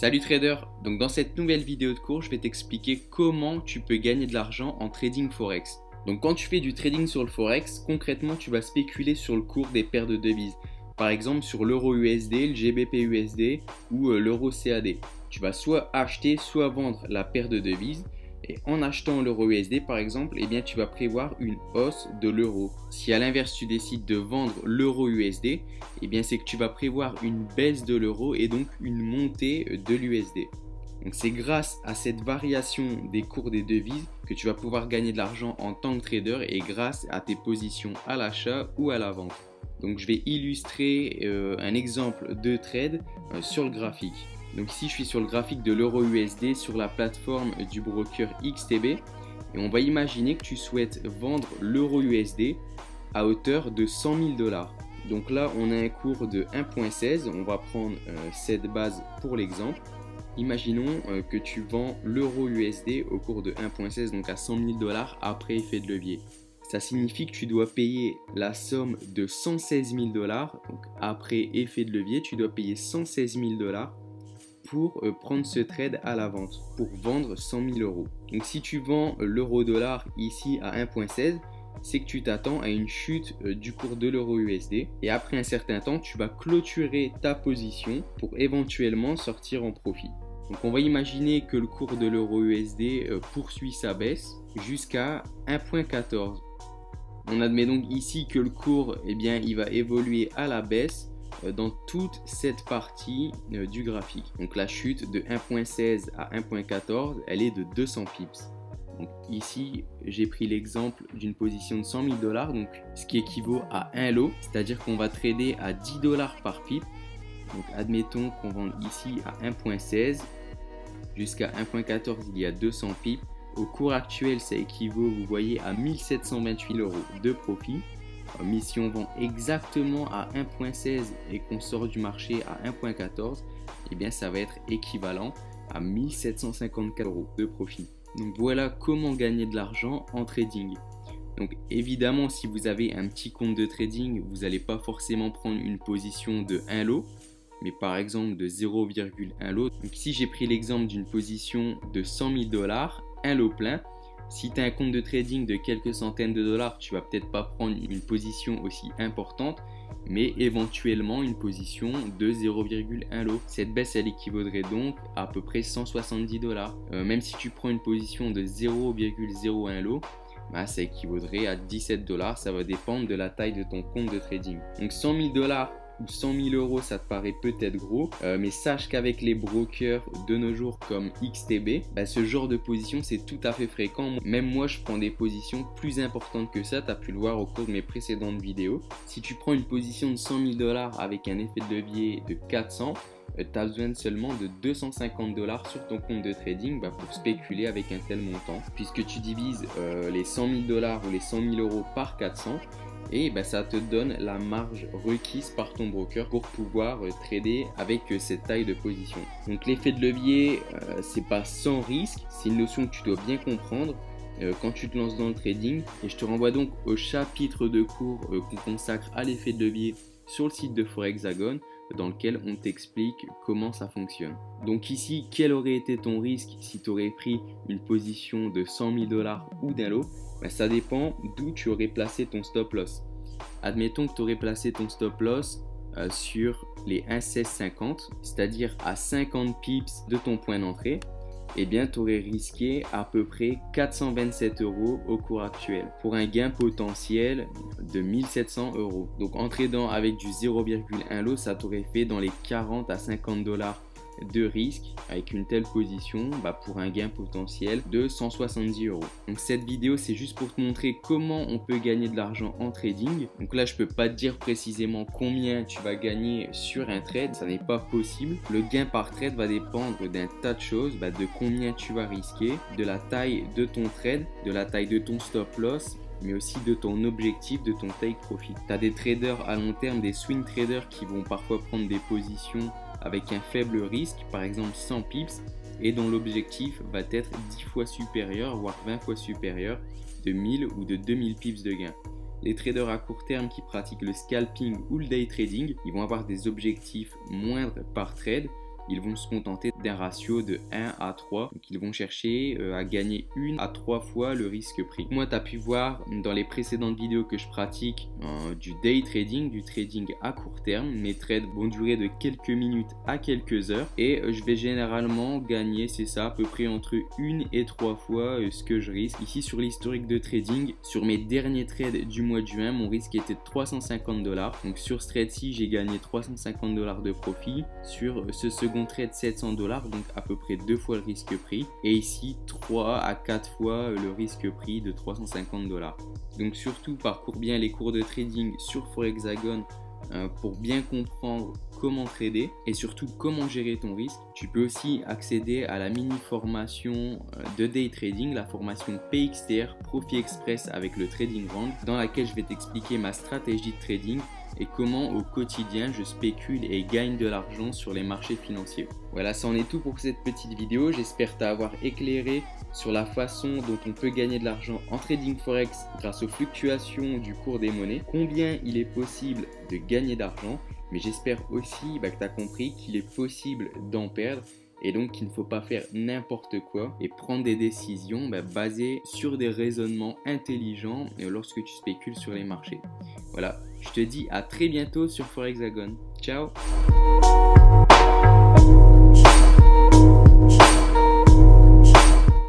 Salut trader, donc dans cette nouvelle vidéo de cours, je vais t'expliquer comment tu peux gagner de l'argent en trading forex. Donc quand tu fais du trading sur le forex, concrètement tu vas spéculer sur le cours des paires de devises. Par exemple sur l'euro USD, le GBP USD ou l'euro CAD. Tu vas soit acheter, soit vendre la paire de devises. Et en achetant l'euro USD par exemple, eh bien, tu vas prévoir une hausse de l'euro. Si à l'inverse tu décides de vendre l'euro USD, eh bien, c'est que tu vas prévoir une baisse de l'euro et donc une montée de l'USD. Donc c'est grâce à cette variation des cours des devises que tu vas pouvoir gagner de l'argent en tant que trader et grâce à tes positions à l'achat ou à la vente. Donc je vais illustrer un exemple de trade sur le graphique. Donc ici je suis sur le graphique de l'euro USD sur la plateforme du broker XTB et on va imaginer que tu souhaites vendre l'euro USD à hauteur de 100 000 $. Donc là on a un cours de 1.16, on va prendre cette base pour l'exemple. Imaginons que tu vends l'euro USD au cours de 1.16, donc à 100 000 $ après effet de levier. Ça signifie que tu dois payer la somme de 116 000 $, donc après effet de levier tu dois payer 116 000 $ pour prendre ce trade à la vente, pour vendre 100 000 €. Donc si tu vends l'euro dollar ici à 1.16, c'est que tu t'attends à une chute du cours de l'euro USD et après un certain temps, tu vas clôturer ta position pour éventuellement sortir en profit. Donc on va imaginer que le cours de l'euro USD poursuit sa baisse jusqu'à 1.14. On admet donc ici que le cours, eh bien, il va évoluer à la baisse dans toute cette partie du graphique. Donc la chute de 1.16 à 1.14, elle est de 200 pips. Donc ici, j'ai pris l'exemple d'une position de 100 000 $, donc ce qui équivaut à un lot, c'est-à-dire qu'on va trader à 10 $ par pip. Donc admettons qu'on vende ici à 1.16 jusqu'à 1.14, il y a 200 pips. Au cours actuel, ça équivaut, vous voyez, à 1728 € de profit. Mais si on vend exactement à 1.16 et qu'on sort du marché à 1.14, eh bien ça va être équivalent à 1754 € de profit. Donc voilà comment gagner de l'argent en trading. Donc évidemment, si vous avez un petit compte de trading, vous n'allez pas forcément prendre une position de 1 lot, mais par exemple de 0,1 lot. Donc ici j'ai pris l'exemple d'une position de 100 000 $, un lot plein. Si tu as un compte de trading de quelques centaines de dollars, tu vas peut-être pas prendre une position aussi importante, mais éventuellement une position de 0,1 lot. Cette baisse, elle équivaudrait donc à peu près 170 $. Même si tu prends une position de 0,01 lot, bah, ça équivaudrait à 17 $. Ça va dépendre de la taille de ton compte de trading. Donc 100 000 $ ou 100 000 €, ça te paraît peut-être gros, mais sache qu'avec les brokers de nos jours comme XTB, bah, ce genre de position c'est tout à fait fréquent. Même moi je prends des positions plus importantes que ça, tu as pu le voir au cours de mes précédentes vidéos. Si tu prends une position de 100 000 $ avec un effet de levier de 400, tu as besoin seulement de 250 $ sur ton compte de trading pour spéculer avec un tel montant, puisque tu divises les 100 000 $ ou les 100 000 € par 400 et ça te donne la marge requise par ton broker pour pouvoir trader avec cette taille de position. Donc l'effet de levier, c'est pas sans risque, c'est une notion que tu dois bien comprendre quand tu te lances dans le trading, et je te renvoie donc au chapitre de cours qu'on consacre à l'effet de levier sur le site de Forexagon, dans lequel on t'explique comment ça fonctionne. Donc ici, quel aurait été ton risque si tu aurais pris une position de 100 000 $ ou d'un lot? Ça dépend d'où tu aurais placé ton stop loss. Admettons que tu aurais placé ton stop loss sur les 1,1650, c'est-à-dire à 50 pips de ton point d'entrée. Eh bien, tu aurais risqué à peu près 427 € au cours actuel pour un gain potentiel de 1700 €. Donc, en tradant avec du 0,1 lot, ça t'aurait fait dans les 40 à 50 $ de risque avec une telle position pour un gain potentiel de 170 €. Donc cette vidéo c'est juste pour te montrer comment on peut gagner de l'argent en trading. Donc là je peux pas te dire précisément combien tu vas gagner sur un trade, ça n'est pas possible. Le gain par trade va dépendre d'un tas de choses, de combien tu vas risquer, de la taille de ton trade, de la taille de ton stop loss, mais aussi de ton objectif, de ton take profit. Tu as des traders à long terme, des swing traders qui vont parfois prendre des positions avec un faible risque, par exemple 100 pips, et dont l'objectif va être 10 fois supérieur, voire 20 fois supérieur de 1000 ou de 2000 pips de gain. Les traders à court terme qui pratiquent le scalping ou le day trading, ils vont avoir des objectifs moindres par trade, ils vont se contenter d'un ratio de 1 à 3. Donc ils vont chercher à gagner 1 à 3 fois le risque pris. Moi, tu as pu voir dans les précédentes vidéos que je pratique du day trading, du trading à court terme. Mes trades vont durer de quelques minutes à quelques heures et je vais généralement gagner, c'est ça, à peu près entre 1 et 3 fois ce que je risque. Ici sur l'historique de trading, sur mes derniers trades du mois de juin, mon risque était de 350 $. Donc sur ce trade-ci, j'ai gagné 350 $ de profit. Sur ce second trade, 700 $, donc à peu près 2 fois le risque pris. Et ici, 3 à 4 fois le risque pris de 350 $. Donc surtout, parcours bien les cours de trading sur Forexagon pour bien comprendre comment trader et surtout comment gérer ton risque. Tu peux aussi accéder à la mini formation de day trading, la formation PXTR Profit Express avec le Trading Rank, dans laquelle je vais t'expliquer ma stratégie de trading et comment au quotidien je spécule et gagne de l'argent sur les marchés financiers. Voilà, c'en est tout pour cette petite vidéo. J'espère t'avoir éclairé sur la façon dont on peut gagner de l'argent en trading forex grâce aux fluctuations du cours des monnaies, combien il est possible de gagner d'argent, mais j'espère aussi que tu as compris qu'il est possible d'en perdre et donc qu'il ne faut pas faire n'importe quoi et prendre des décisions basées sur des raisonnements intelligents lorsque tu spécules sur les marchés. Voilà, je te dis à très bientôt sur Forexagon. Ciao!